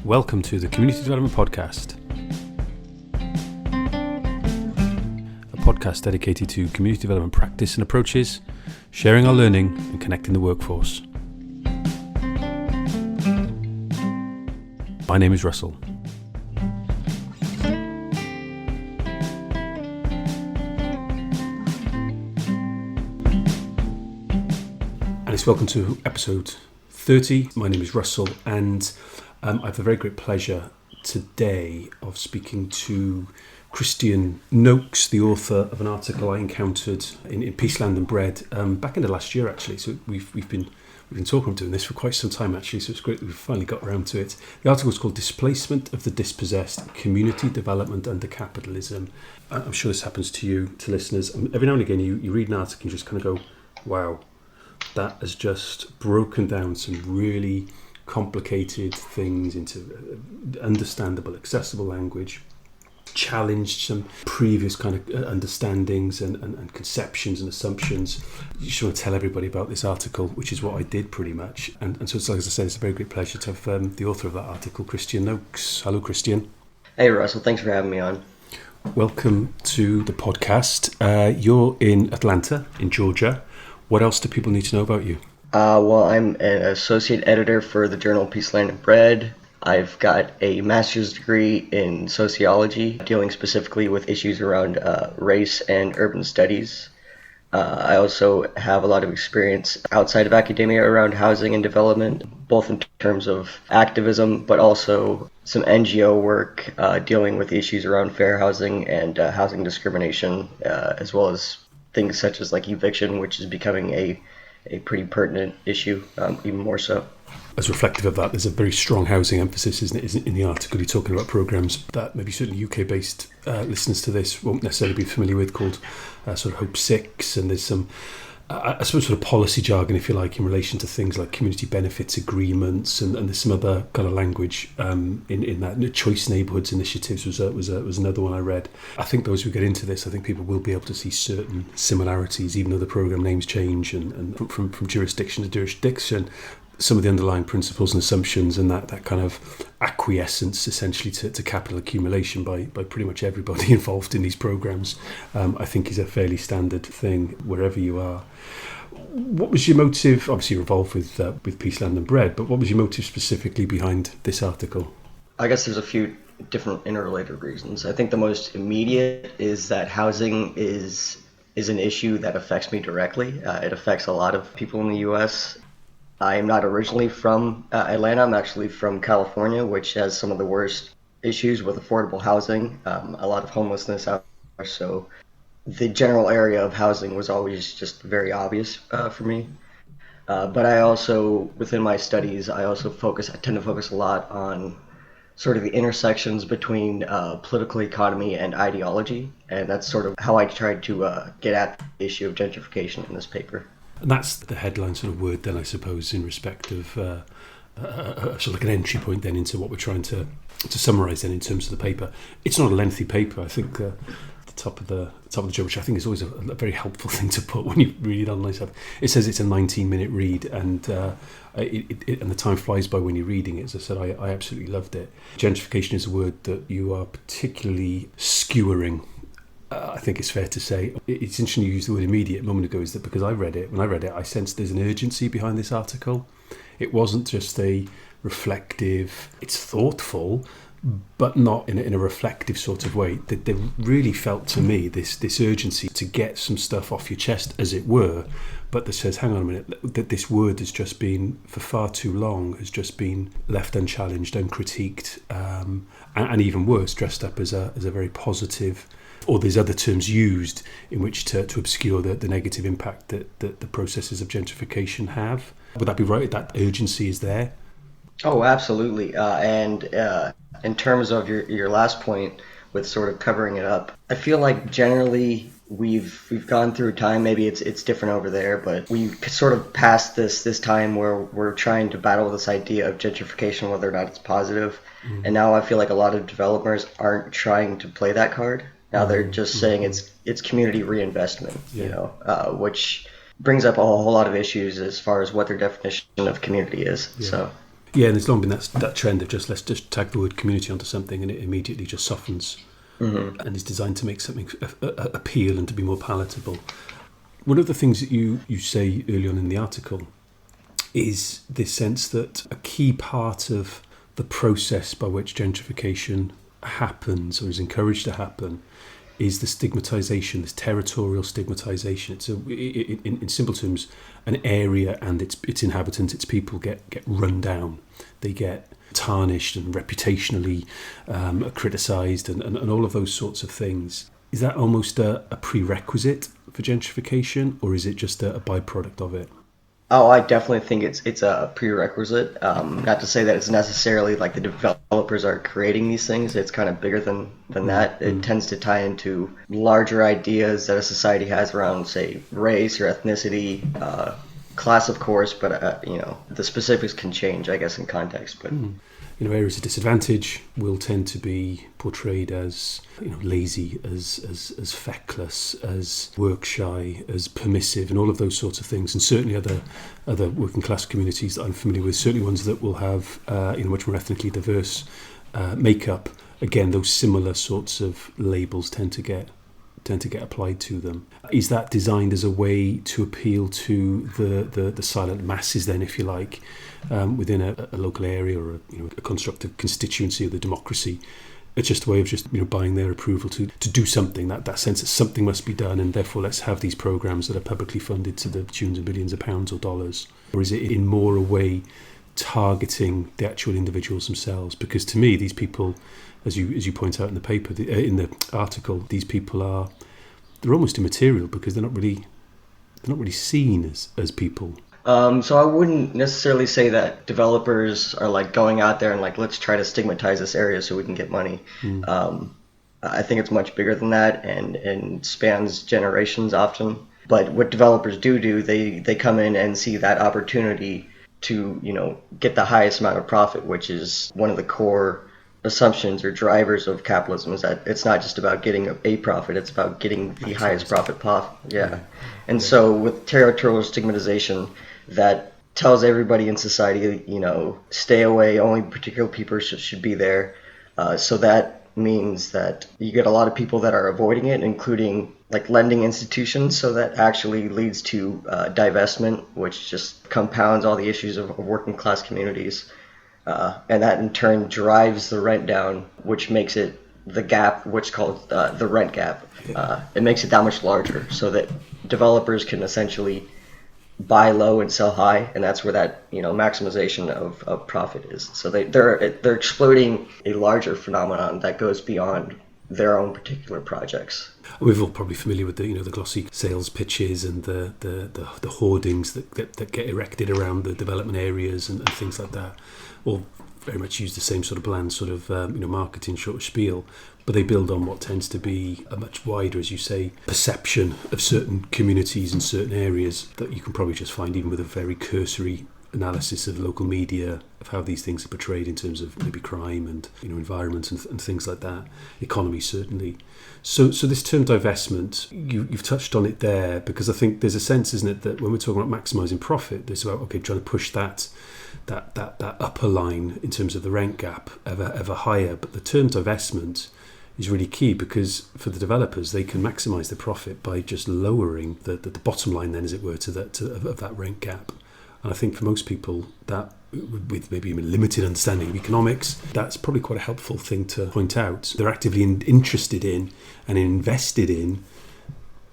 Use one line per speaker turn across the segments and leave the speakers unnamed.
Welcome to the Community Development Podcast, a podcast dedicated to community development practice and approaches, sharing our learning and connecting the workforce. My name is Russell. And it's welcome to episode 30. My name is Russell, and I have the very great pleasure today of speaking to Christian Noakes, the author of an article I encountered in Peace, Land and Bread back in the last year, actually. So we've been talking about doing this for quite some time, actually. So it's great that we've finally got around to it. The article is called "Displacement of the Dispossessed: Community Development Under Capitalism." I'm sure this happens to you, to listeners. Every now and again, you read an article and you just kind of go, "Wow, that has just broken down some really complicated things into understandable, accessible language, challenged some previous kind of understandings and conceptions and assumptions." You just want to tell everybody about this article, which is what I did pretty much. And so, as I said, it's a very great pleasure to have the author of that article, Christian Noakes. Hello, Christian.
Hey, Russell. Thanks for having me on.
Welcome to the podcast. You're in Atlanta, in Georgia. What else do people need to know about you?
Well, I'm an associate editor for the journal Peace, Land and Bread. I've got a master's degree in sociology, dealing specifically with issues around race and urban studies. I also have a lot of experience outside of academia around housing and development, both in terms of activism, but also some NGO work dealing with issues around fair housing and housing discrimination, as well as things such as like eviction, which is becoming a pretty pertinent issue, even more so.
As reflective of that, there's a very strong housing emphasis, isn't it, in the article? You're talking about programmes that maybe certainly UK-based listeners to this won't necessarily be familiar with, called sort of Hope 6, and there's some, I suppose, sort of policy jargon, if you like, in relation to things like community benefits agreements, and there's some other kind of language in that. Choice Neighbourhoods Initiatives was another one I read. I think those who get into this, I think people will be able to see certain similarities, even though the programme names change, and from jurisdiction to jurisdiction, some of the underlying principles and assumptions and that kind of acquiescence essentially to capital accumulation by pretty much everybody involved in these programmes, I think is a fairly standard thing wherever you are. What was your motive? Obviously you're involved with Peace, Land and Bread, but what was your motive specifically behind this article?
I guess there's a few different interrelated reasons. I think the most immediate is that housing is an issue that affects me directly. It affects a lot of people in the U.S. I am not originally from Atlanta. I'm actually from California, which has some of the worst issues with affordable housing, a lot of homelessness out there. So the general area of housing was always just very obvious for me. But I also, within my studies, I tend to focus a lot on sort of the intersections between political economy and ideology. And that's sort of how I tried to get at the issue of gentrification in this paper.
And that's the headline sort of word then, I suppose, in respect of sort of like an entry point then into what we're trying to summarise then in terms of the paper. It's not a lengthy paper. I think the top of the job, which I think is always a very helpful thing to put when you read it online stuff. It says it's a 19-minute read, and and the time flies by when you're reading it. As I said, I absolutely loved it. Gentrification is a word that you are particularly skewering. I think it's fair to say. It's interesting you used the word immediate a moment ago, is that because when I read it, I sensed there's an urgency behind this article. It wasn't just a reflective, it's thoughtful, but not in a reflective sort of way. There really felt to me this urgency to get some stuff off your chest, as it were, but that says, hang on a minute, that this word has just been, for far too long, has just been left unchallenged, uncritiqued, and even worse, dressed up as a very positive, or there's other terms used in which to obscure the negative impact that the processes of gentrification have. Would that be right? That urgency is there?
Oh, absolutely. And in terms of your last point with sort of covering it up, I feel like generally we've gone through time. Maybe it's different over there, but we sort of passed this time where we're trying to battle this idea of gentrification, whether or not it's positive. And now I feel like a lot of developers aren't trying to play that card. Now they're just saying it's community reinvestment, which brings up a whole lot of issues as far as what their definition of community is.
Yeah.
So
Yeah, and there's long been that trend of let's just tag the word community onto something and it immediately just softens and is designed to make something appeal and to be more palatable. One of the things that you say early on in the article is this sense that a key part of the process by which gentrification happens or is encouraged to happen is the stigmatization, this territorial stigmatization. It's in simple terms, an area and its inhabitants, its people get run down. They get tarnished and reputationally criticised and all of those sorts of things. Is that almost a prerequisite for gentrification, or is it just a byproduct of it?
Oh, I definitely think it's a prerequisite. Not to say that it's necessarily like the developers are creating these things. It's kind of bigger than that. It tends to tie into larger ideas that a society has around, say, race or ethnicity, class, of course, but the specifics can change, I guess, in context. But
areas of disadvantage will tend to be portrayed as lazy, as feckless, as work shy, as permissive, and all of those sorts of things. And certainly other working class communities that I'm familiar with, certainly ones that will have much more ethnically diverse makeup. Again, those similar sorts of labels tend to get applied to them. Is that designed as a way to appeal to the silent masses then, if you like, within a local area or a constructive constituency of the democracy? It's just a way of buying their approval to do something, that sense that something must be done, and therefore let's have these programs that are publicly funded to the tunes of billions of pounds or dollars. Or is it in more a way targeting the actual individuals themselves? Because to me, these people, as you point out in the paper, in the article, these people they're almost immaterial because they're not really seen as people.
So I wouldn't necessarily say that developers are like going out there and like, let's try to stigmatize this area so we can get money. I think it's much bigger than that and spans generations often. But what developers do, they come in and see that opportunity to, get the highest amount of profit, which is one of the core assumptions or drivers of capitalism, is that it's not just about getting a profit, it's about getting the highest profit possible. Yeah. And so with territorial stigmatization, that tells everybody in society, stay away, only particular people should be there. So that means that you get a lot of people that are avoiding it, including like lending institutions. So that actually leads to divestment, which just compounds all the issues of working class communities. And that in turn drives the rent down, which makes it the gap, which is called the rent gap. It makes it that much larger so that developers can essentially buy low and sell high, and that's where that maximization of profit is. So they're exploiting a larger phenomenon that goes beyond their own particular projects.
We're all probably familiar with the glossy sales pitches and the hoardings that get erected around the development areas and things like that. All very much use the same sort of bland sort of marketing sort of spiel, but they build on what tends to be a much wider, as you say, perception of certain communities and certain areas that you can probably just find even with a very cursory analysis of local media of how these things are portrayed in terms of maybe crime and environment and things like that, economy certainly. So this term divestment, you've touched on it there, because I think there's a sense, isn't it, that when we're talking about maximising profit, there's about trying to push that upper line in terms of the rent gap ever higher. But the term divestment is really key, because for the developers, they can maximise the profit by just lowering the bottom line, then, as it were, of that rent gap. And I think for most people, that, with maybe even limited understanding of economics, that's probably quite a helpful thing to point out. They're actively interested in and invested in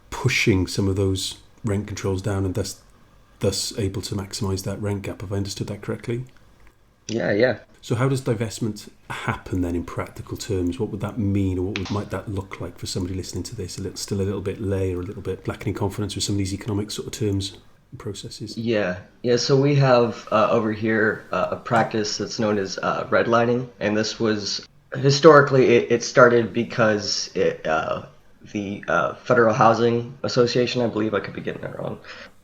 pushing some of those rent controls down, and thus able to maximise that rent gap. Have I understood that correctly?
Yeah.
So how does divestment happen then in practical terms? What would that mean, or might that look like for somebody listening to this? Still a little bit lay, or a little bit lacking in confidence with some of these economic sort of terms and processes?
Yeah. So we have over here a practice that's known as redlining, and this was historically it started because the Federal Housing Association, I believe, I could be getting that wrong,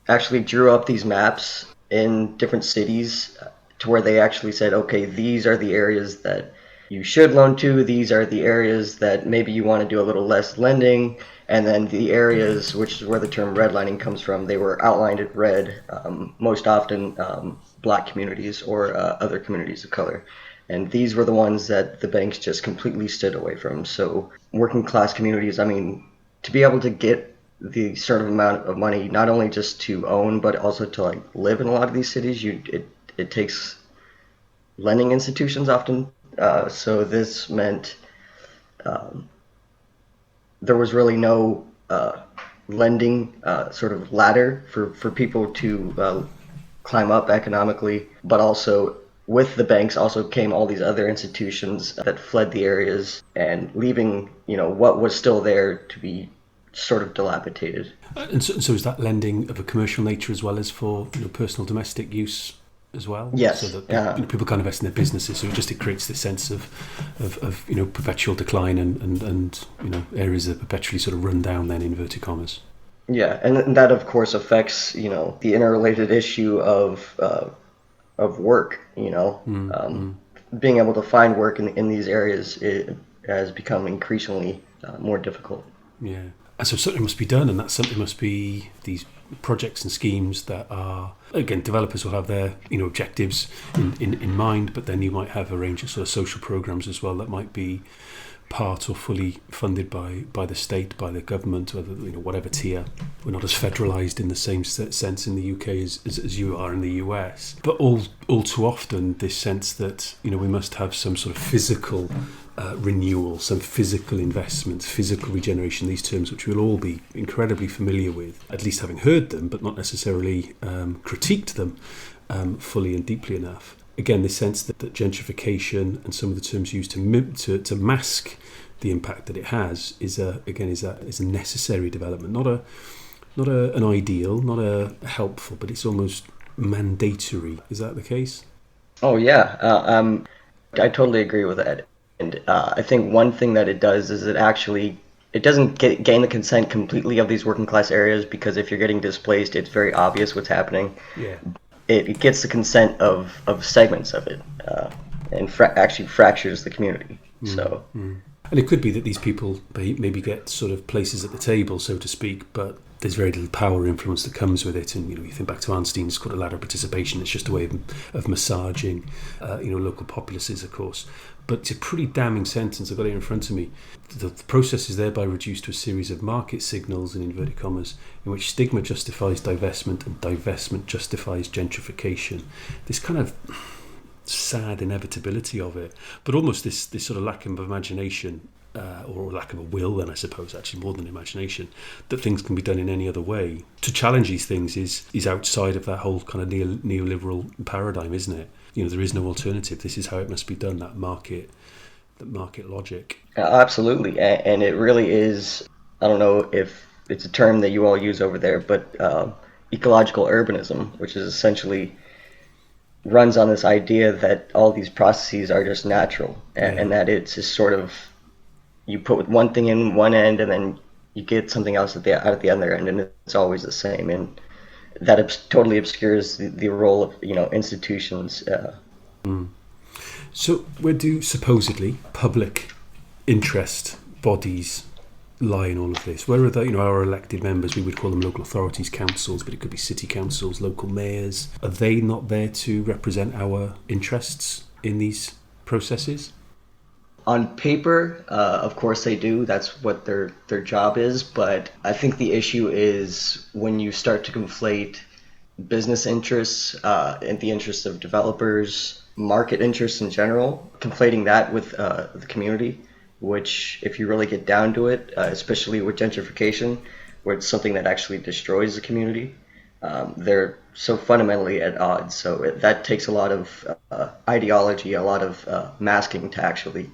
actually drew up these maps in different cities to where they actually said, okay, these are the areas that you should loan to, these are the areas that maybe you want to do a little less lending, and then the areas, which is where the term redlining comes from, they were outlined in red, most often black communities or other communities of color. And these were the ones that the banks just completely stood away from. So working class communities, I mean, to be able to get the certain amount of money, not only just to own, but also to like live in a lot of these cities, it takes lending institutions often. So this meant there was really no lending sort of ladder for people to climb up economically, but also with the banks also came all these other institutions that fled the areas and leaving, what was still there to be sort of dilapidated.
And so is that lending of a commercial nature as well as for personal domestic use as well?
Yes.
So that people can't invest in their businesses, so it creates this sense of perpetual decline and areas that perpetually sort of run down then, in inverted commas.
Yeah, and that of course affects the interrelated issue of work. Being able to find work in these areas, it has become increasingly more difficult.
Yeah. And so something must be done, and that something must be these projects and schemes that are, again, developers will have their objectives in mind, but then you might have a range of sort of social programs as well that might be part or fully funded by the state, by the government, or whatever tier. We're not as federalised in the same sense in the UK as you are in the US, but all too often this sense that we must have some sort of physical renewal, some physical investment, physical regeneration, these terms which we'll all be incredibly familiar with, at least having heard them, but not necessarily critiqued them fully and deeply enough. Again, this sense that gentrification and some of the terms used to mask the impact that it has is a necessary development, not an ideal, not a helpful, but it's almost mandatory. Is that the case?
Oh yeah, I totally agree with that. And I think one thing that it does is it doesn't gain the consent completely of these working class areas, because if you're getting displaced, it's very obvious what's happening.
Yeah.
It gets the consent of segments of it, and actually fractures the community. So.
And it could be that these people maybe get sort of places at the table, so to speak, but there's very little power influence that comes with it. And you think back to Arnstein's called a ladder of participation. It's just a way of massaging, local populaces, of course. But it's a pretty damning sentence. I've got it in front of me. The process is thereby reduced to a series of market signals, in inverted commas, in which stigma justifies divestment and divestment justifies gentrification. This kind of sad inevitability of it, but almost this sort of lack of imagination, or lack of a will, then I suppose, actually more than imagination, that things can be done in any other way. To challenge these things is outside of that whole kind of neoliberal paradigm, isn't it? There is no alternative. This is how it must be done, that market logic.
Absolutely, and it really is. I don't know if it's a term that you all use over there, but ecological urbanism, which is essentially runs on this idea that all these processes are just natural, and that it's just sort of, you put one thing in one end and then you get something else out at the other end, and it's always the same. And that totally obscures the role of institutions.
So where do supposedly public interest bodies lie in all of this? Where are our elected members? We would call them local authorities, councils, but it could be city councils, local mayors. Are they not there to represent our interests in these processes?
On paper, of course they do. That's what their job is. But I think the issue is when you start to conflate business interests and the interests of developers, market interests in general, conflating that with the community, which, if you really get down to it, especially with gentrification, where it's something that actually destroys the community, they're so fundamentally at odds. So that takes a lot of ideology, a lot of masking to actually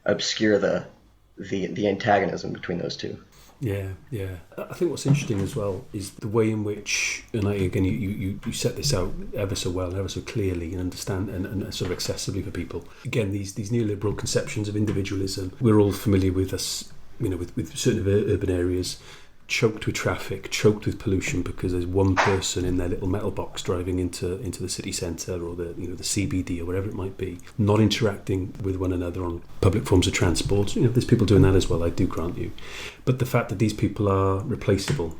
obscure the antagonism between those two.
Yeah. I think what's interesting as well is the way in which, and again, you set this out ever so well and ever so clearly and understand and sort of accessibly for people. Again, these neoliberal conceptions of individualism, we're all familiar with us, with certain urban areas choked with traffic, choked with pollution because there's one person in their little metal box driving into the city centre or the CBD or whatever it might be, not interacting with one another on public forms of transport. There's people doing that as well, I do grant you. But the fact that these people are replaceable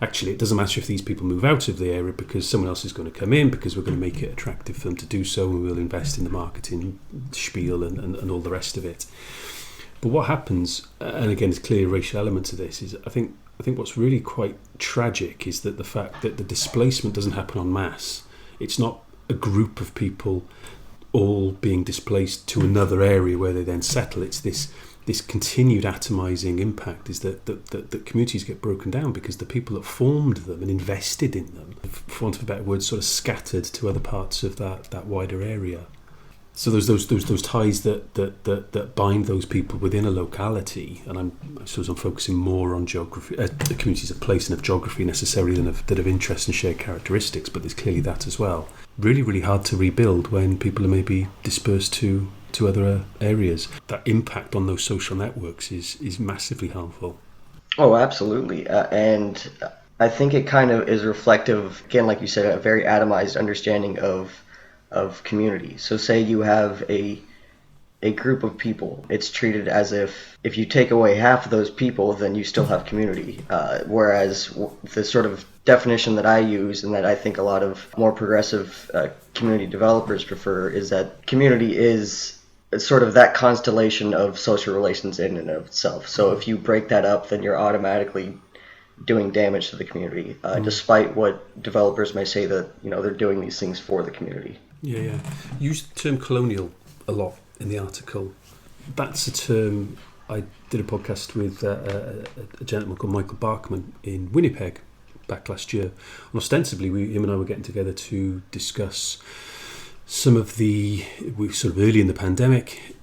actually it doesn't matter if these people move out of the area because someone else is going to come in, because we're going to make it attractive for them to do so, and we'll invest in the marketing spiel and all the rest of it. But what happens, and again there's clear racial element to this, is I think what's really quite tragic is that the fact that the displacement doesn't happen en masse. It's not a group of people all being displaced to another area where they then settle. It's this continued atomizing impact, is that communities get broken down because the people that formed them and invested in them, for want of a better word, sort of scattered to other parts of that wider area. So there's those ties that bind those people within a locality, and I suppose I'm focusing more on geography, the communities of place and of geography necessarily than of interest and shared characteristics, but there's clearly that as well. Really, really hard to rebuild when people are maybe dispersed to other areas. That impact on those social networks is massively harmful.
Oh, absolutely. And I think it kind of is reflective, again, like you said, a very atomized understanding of community. So say you have a group of people, it's treated as if you take away half of those people, then you still have community. Whereas the sort of definition that I use and that I think a lot of more progressive community developers prefer is that community is sort of that constellation of social relations in and of itself. So if you break that up, then you're automatically doing damage to the community, despite what developers may say that they're doing these things for the community.
Yeah. Use the term colonial a lot in the article. That's a term. I did a podcast with a gentleman called Michael Barkman in Winnipeg back last year, and ostensibly him and I were getting together to discuss some of we sort of early in the pandemic,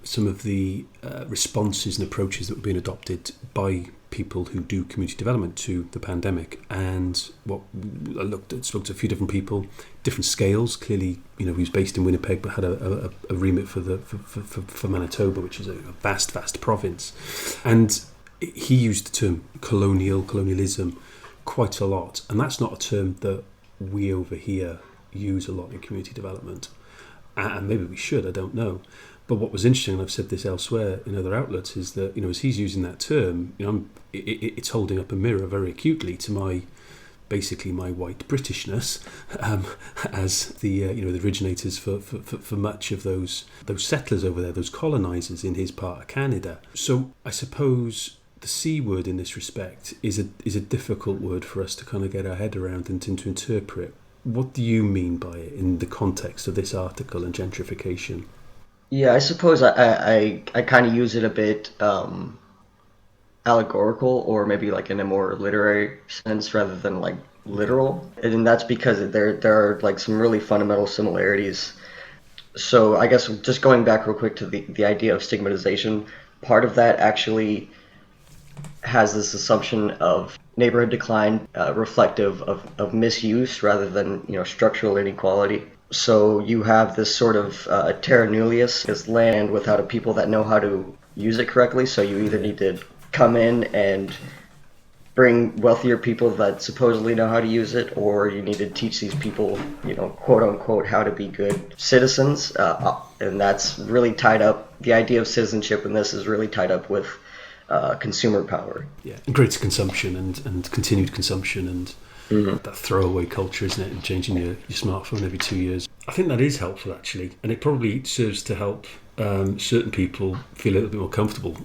some of the responses and approaches that were being adopted by people who do community development to the pandemic. And what I spoke to a few different people, different scales. Clearly, he was based in Winnipeg, but had a remit for Manitoba, which is a vast province. And he used the term colonialism quite a lot, and that's not a term that we over here use a lot in community development, and maybe we should, I don't know. But what was interesting, and I've said this elsewhere in other outlets, is that as he's using that term, it's holding up a mirror very acutely to my white Britishness, as the originators for much of those settlers over there, those colonisers in his part of Canada. So I suppose the C word in this respect is a difficult word for us to kind of get our head around and to interpret. What do you mean by it in the context of this article and gentrification?
Yeah, I suppose I kind of use it a bit allegorical, or maybe like in a more literary sense rather than like literal. And that's because there are like some really fundamental similarities. So I guess just going back real quick to the idea of stigmatization, part of that actually has this assumption of neighborhood decline reflective of misuse rather than structural inequality. So you have this sort of terra nullius, this land without a people that know how to use it correctly. So you either need to come in and bring wealthier people that supposedly know how to use it, or you need to teach these people, quote unquote, how to be good citizens. And that's really tied up. The idea of citizenship in this is really tied up with consumer power. Yeah,
and greater consumption and continued consumption and that throwaway culture, isn't it? And changing your smartphone every 2 years. I think that is helpful, actually, and it probably serves to help certain people feel a little bit more comfortable,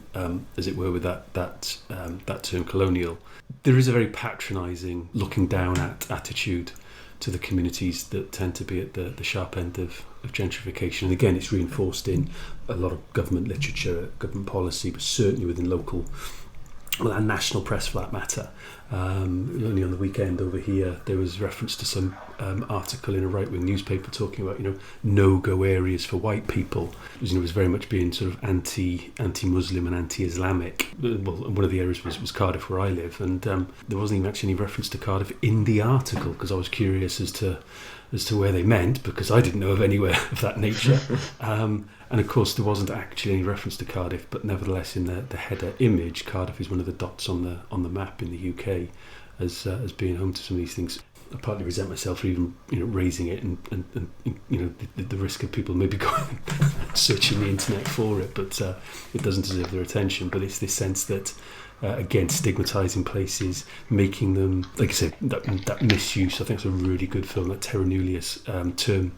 as it were, with that term colonial. There is a very patronising, looking down at attitude to the communities that tend to be at the sharp end of gentrification. And again, it's reinforced in a lot of government literature, government policy, but certainly within local, and national press for that matter. Only on the weekend over here, there was reference to some article in a right-wing newspaper talking about, no-go areas for white people. It was very much being sort of anti-Muslim and anti-Islamic. Well, one of the areas was Cardiff, where I live, and there wasn't even actually any reference to Cardiff in the article, because I was curious as to where they meant, because I didn't know of anywhere of that nature. And of course, there wasn't actually any reference to Cardiff, but nevertheless, in the header image, Cardiff is one of the dots on the map in the UK as being home to some of these things. I partly resent myself for even raising it, and the risk of people maybe going searching the internet for it, but it doesn't deserve their attention. But it's this sense that again, stigmatizing places, making them, like I said, that misuse. I think it's a really good film, that terra nullius term.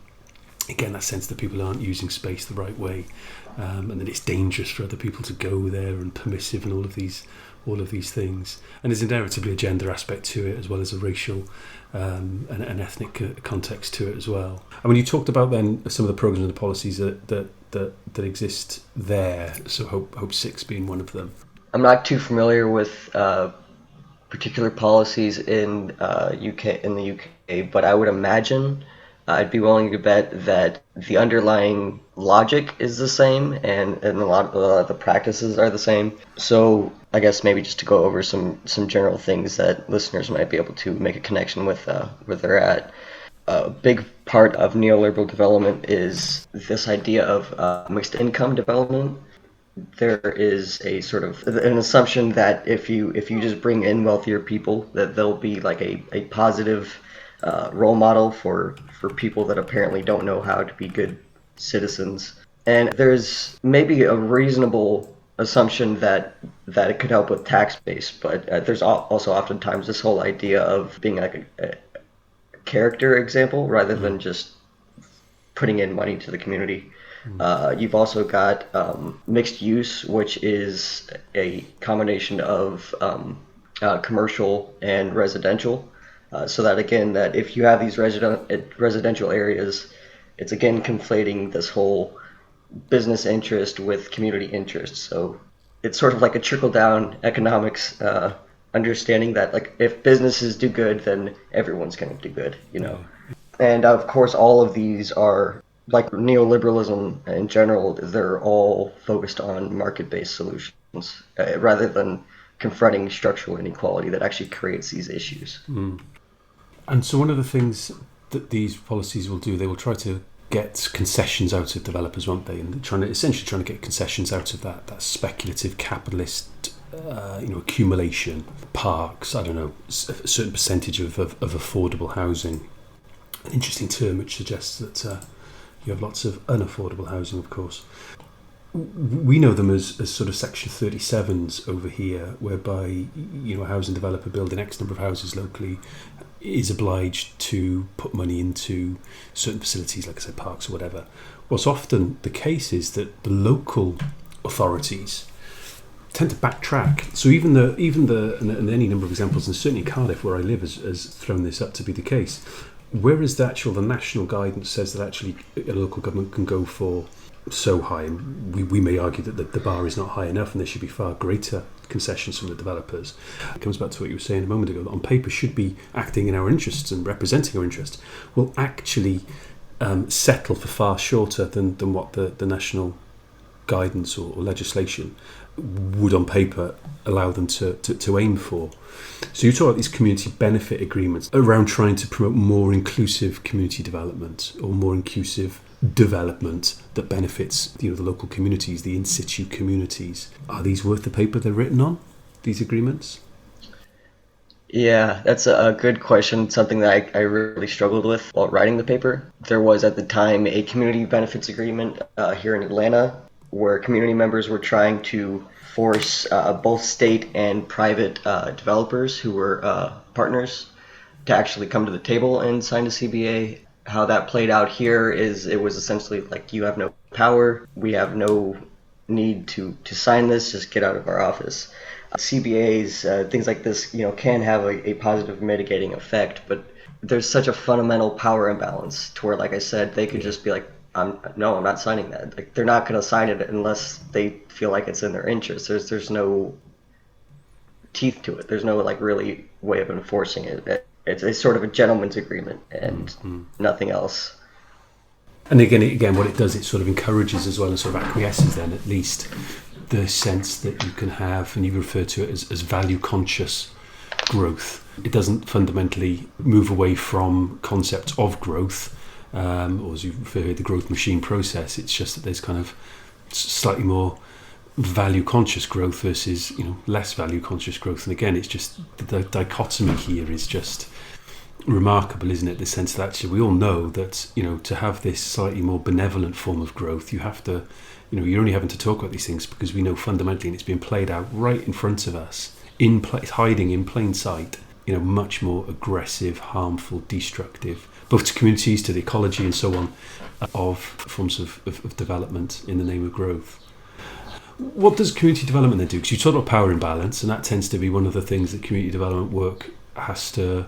Again, that sense that people aren't using space the right way, and that it's dangerous for other people to go there, and permissive, and all of these things. And there's inevitably a gender aspect to it, as well as a racial and an ethnic context to it as well. And when you talked about then some of the programs and the policies that exist there, so Hope 6 being one of them.
I'm not too familiar with particular policies in the UK, but I would imagine I'd be willing to bet that the underlying logic is the same, and a lot of the practices are the same. So I guess maybe just to go over some general things that listeners might be able to make a connection with where they're at. A big part of neoliberal development is this idea of mixed income development. There is a sort of an assumption that if you just bring in wealthier people, that they'll be like a positive role model for people that apparently don't know how to be good citizens. And there's maybe a reasonable assumption that it could help with tax base, but there's also oftentimes this whole idea of being like a character example rather than just putting in money to the community. You've also got mixed use, which is a combination of commercial and residential. So that again, that if you have these residential areas, it's again conflating this whole business interest with community interest. So it's sort of like a trickle-down economics understanding that, like, if businesses do good, then everyone's going to do good, And of course, all of these are, like neoliberalism in general, they're all focused on market-based solutions rather than confronting structural inequality that actually creates these issues.
And so one of the things that these policies will do, they will try to get concessions out of developers, won't they? And essentially trying to get concessions out of that speculative capitalist accumulation, parks, I don't know, a certain percentage of affordable housing. An interesting term which suggests that you have lots of unaffordable housing, of course. We know them as sort of Section 37s over here, whereby a housing developer building X number of houses locally is obliged to put money into certain facilities, like I said, parks or whatever. What's often the case is that the local authorities tend to backtrack. So even and any number of examples, and certainly Cardiff, where I live, has thrown this up to be the case. Whereas the national guidance says that actually a local government can go for so high, and we may argue that the bar is not high enough and there should be far greater concessions from the developers. It comes back to what you were saying a moment ago, that on paper should be acting in our interests and representing our interests, will actually settle for far shorter than what the national guidance or legislation would on paper allow them to aim for. So you talk about these community benefit agreements around trying to promote more inclusive community development, or more inclusive development that benefits the local communities, the in situ communities. Are these worth the paper they're written on, these agreements?
Yeah, that's a good question. Something that I really struggled with while writing the paper. There was at the time a community benefits agreement here in Atlanta, where community members were trying to force both state and private developers who were partners to actually come to the table and sign a CBA. How that played out here is it was essentially like, you have no power, we have no need to sign this, just get out of our office. CBAs, things like this, can have a positive mitigating effect, but there's such a fundamental power imbalance to where, like I said, they could just be like, I'm not signing that. Like, they're not going to sign it unless they feel like it's in their interest. There's no teeth to it. There's no really way of enforcing it. It's sort of a gentleman's agreement and nothing else.
And again, what it does, it sort of encourages as well, and sort of acquiesces then at least the sense that you can have, and you refer to it as value conscious growth. It doesn't fundamentally move away from concepts of growth, or as you refer to the growth machine process. It's just that there's kind of slightly more value conscious growth versus less value conscious growth. And again, it's just the dichotomy here is just remarkable, isn't it? The sense that actually we all know that, to have this slightly more benevolent form of growth, you have to, you're only having to talk about these things because we know fundamentally, and it's being played out right in front of us, it's hiding in plain sight, much more aggressive, harmful, destructive, both to communities, to the ecology and so on, of forms of development in the name of growth. What does community development then do? Because you talk about power imbalance, and that tends to be one of the things that community development work has to,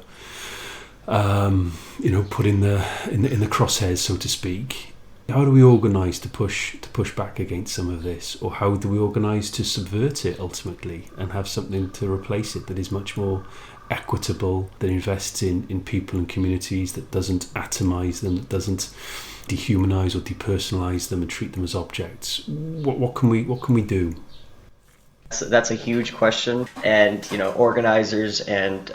put in the crosshairs, so to speak. How do we organise to push back against some of this, or how do we organise to subvert it ultimately and have something to replace it that is much more equitable, that invests in people and communities, that doesn't atomise them, that doesn't dehumanise or depersonalise them and treat them as objects? What can we do?
That's a huge question, and organizers and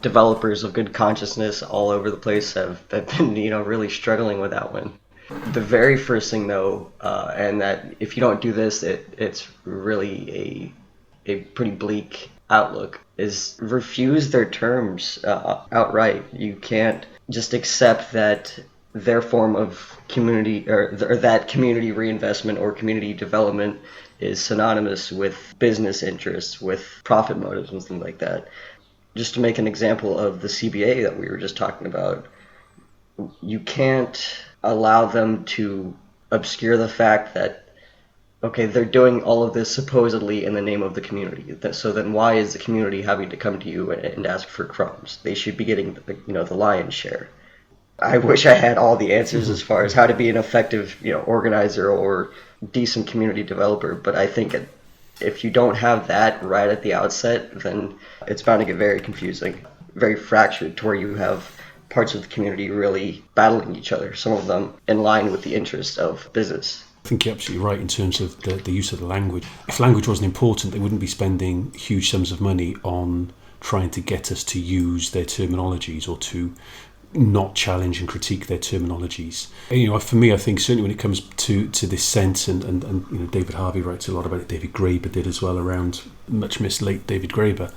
developers of good consciousness all over the place have been really struggling with that one. The very first thing, though, and that if you don't do this, it's really a pretty bleak outlook, is refuse their terms outright. You can't just accept that their form of community, or that community reinvestment or community development is synonymous with business interests, with profit motives and things like that. Just to make an example of the CBA that we were just talking about, you can't allow them to obscure the fact that, okay, they're doing all of this supposedly in the name of the community. So then why is the community having to come to you and ask for crumbs? They should be getting the lion's share. I wish I had all the answers as far as how to be an effective organizer or decent community developer, but I think if you don't have that right at the outset, then it's bound to get very confusing, very fractured, to where you have parts of the community really battling each other, some of them in line with the interest of business.
I think you're absolutely right in terms of the use of the language. If language wasn't important, they wouldn't be spending huge sums of money on trying to get us to use their terminologies or to not challenge and critique their terminologies. And, for me, I think certainly when it comes to this sense, and David Harvey writes a lot about it, David Graeber did as well, around much missed late David Graeber,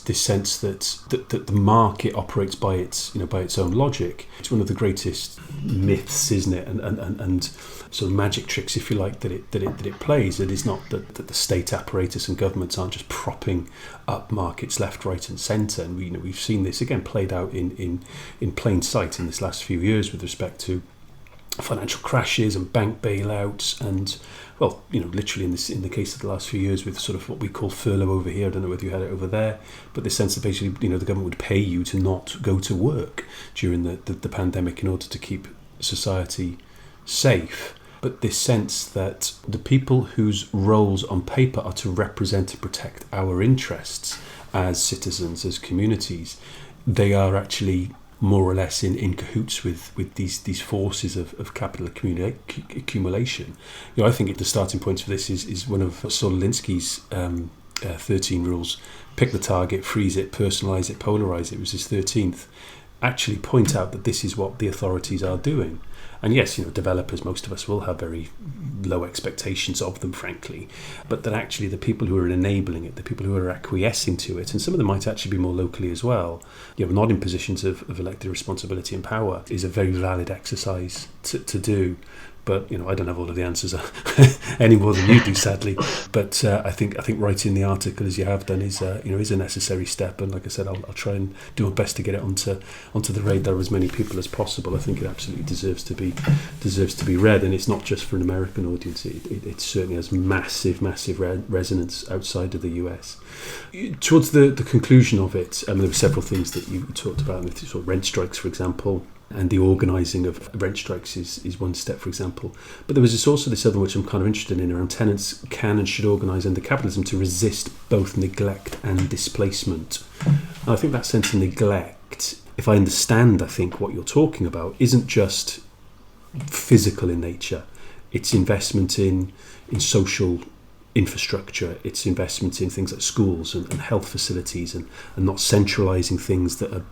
this sense that the market operates by its own logic. It's one of the greatest myths, isn't it? And sort of magic tricks, if you like, that it plays. It is not that the state apparatus and governments aren't just propping up markets left, right, and centre. And we've seen this again played out in plain sight in this last few years with respect to financial crashes and bank bailouts, and literally in the case of the last few years with sort of what we call furlough over here. I don't know whether you had it over there, but the sense that basically the government would pay you to not go to work during the pandemic in order to keep society safe. But this sense that the people whose roles on paper are to represent and protect our interests as citizens, as communities, they are actually more or less in cahoots with these forces of capital accumulation. I think the starting point for this is one of Saul Alinsky's 13 rules. Pick the target, freeze it, personalise it, polarise it. It was his 13th. Actually point out that this is what the authorities are doing. And yes, developers, most of us will have very low expectations of them, frankly, but that actually the people who are enabling it, the people who are acquiescing to it, and some of them might actually be more locally as well, not in positions of elected responsibility and power, is a very valid exercise to do. But I don't have all of the answers any more than you do, sadly. But I think writing the article as you have done is a necessary step. And like I said, I'll try and do my best to get it onto the radar of as many people as possible. I think it absolutely deserves to be read, and it's not just for an American audience. It certainly has massive resonance outside of the US. Towards the conclusion of it, there were several things that you talked about, sort of rent strikes, for example. And the organising of rent strikes is one step, for example. But there was also this other which I'm kind of interested in, around tenants can and should organise under capitalism to resist both neglect and displacement. And I think that sense of neglect, if I understand, I think what you're talking about, isn't just physical in nature. It's investment in social infrastructure, it's investment in things like schools and health facilities, and not centralising things that are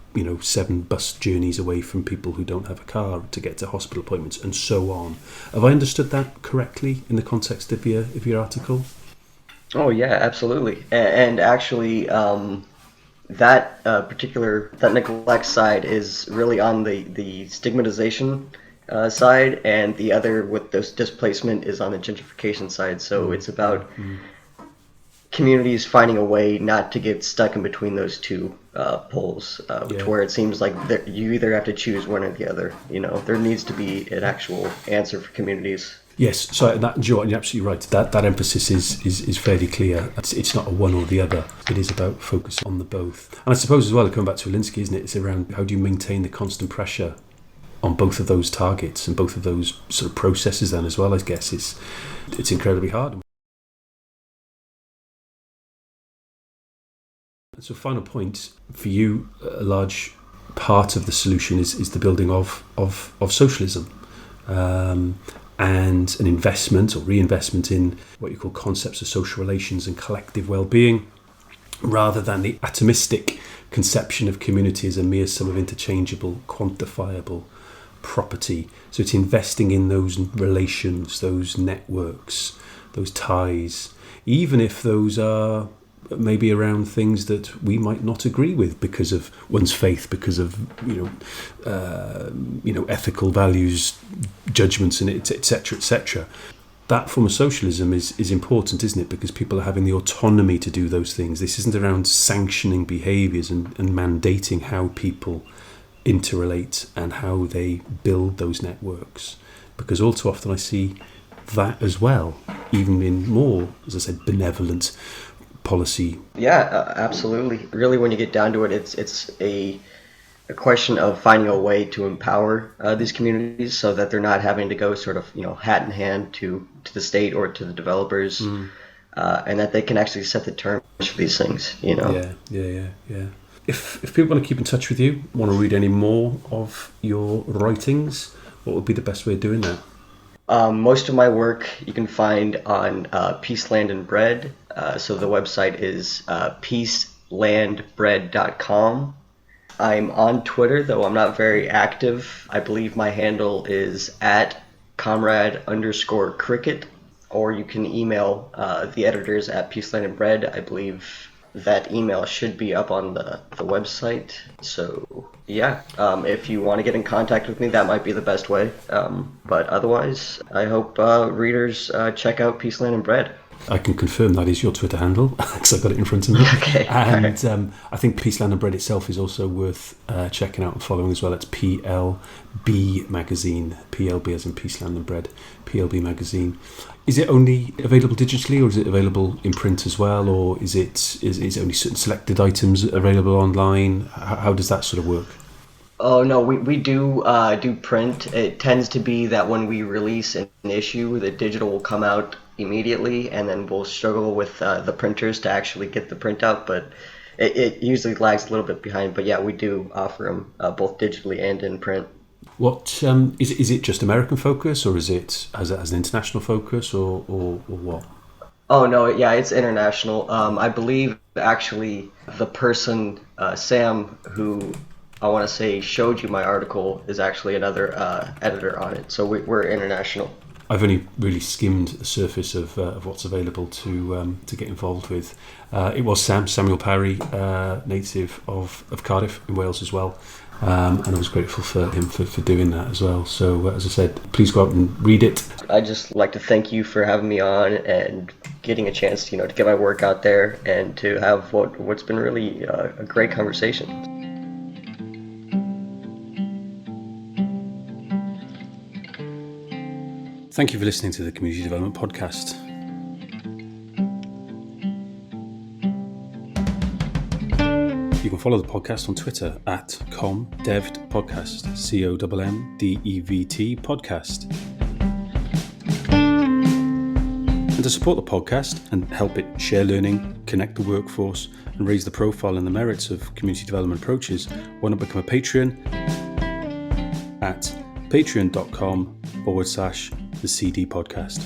7 bus journeys away from people who don't have a car to get to hospital appointments, and so on. Have I understood that correctly in the context of your article?
Oh yeah, absolutely. And actually, that that neglect side is really on the stigmatization side, and the other with this displacement is on the gentrification side. So it's about communities finding a way not to get stuck in between those two poles, to where it seems like you either have to choose one or the other. There needs to be an actual answer for communities.
Yes, so you're absolutely right. That emphasis is fairly clear. It's not a one or the other. It is about focus on the both. And I suppose as well, coming back to Alinsky, isn't it? It's around how do you maintain the constant pressure on both of those targets and both of those sort of processes then as well, I guess. It's incredibly hard. So final point, for you, a large part of the solution is the building of socialism. And an investment or reinvestment in what you call concepts of social relations and collective well-being, rather than the atomistic conception of community as a mere sum of interchangeable, quantifiable property. So it's investing in those relations, those networks, those ties, even if those are maybe around things that we might not agree with because of one's faith, because of ethical values, judgments, and etc., etc. That form of socialism is important, isn't it? Because people are having the autonomy to do those things. This isn't around sanctioning behaviours and mandating how people interrelate and how they build those networks. Because all too often I see that as well, even in more, as I said, benevolent policy.
Yeah, absolutely. Really, when you get down to it, it's a question of finding a way to empower these communities so that they're not having to go sort of hat in hand to the state or to the developers, and that they can actually set the terms for these things.
Yeah. If people want to keep in touch with you, want to read any more of your writings, what would be the best way of doing that?
Most of my work you can find on Peace, Land, and Bread. So the website is peacelandbread.com. I'm on Twitter, though I'm not very active. I believe my handle is @comrade_cricket, or you can email the editors at Peace, Land, and Bread. I believe that email should be up on the website. So yeah, if you want to get in contact with me, that might be the best way. But otherwise, I hope readers check out Peace, Land, and Bread.
I can confirm that is your Twitter handle because I've got it in front of me.
Okay.
And I think Peace, Land and Bread itself is also worth checking out and following as well. It's PLB Magazine, PLB as in Peace, Land and Bread, PLB Magazine. Is it only available digitally, or is it available in print as well, or is it only certain selected items available online? How does that sort of work?
Oh no, we do print. It tends to be that when we release an issue, the digital will come out immediately, and then we'll struggle with the printers to actually get the printout, but it usually lags a little bit behind. But yeah, we do offer them both digitally and in print.
What is it just American focus, or is it as an international focus, or what?
Oh no, yeah, it's international. I believe actually the person Sam, who I want to say showed you my article, is actually another editor on it. So we're international.
I've only really skimmed the surface of what's available to get involved with. It was Samuel Parry, native of Cardiff in Wales as well, and I was grateful for him for doing that as well. So as I said, please go out and read it. I'd
just like to thank you for having me on and getting a chance to get my work out there and to have what's been really a great conversation.
Thank you for listening to the Community Development Podcast. You can follow the podcast on Twitter at comdevt podcast, COMMDEVT podcast. And to support the podcast and help it share learning, connect the workforce, and raise the profile and the merits of community development approaches, why not become a Patreon at patreon.com/the CD podcast.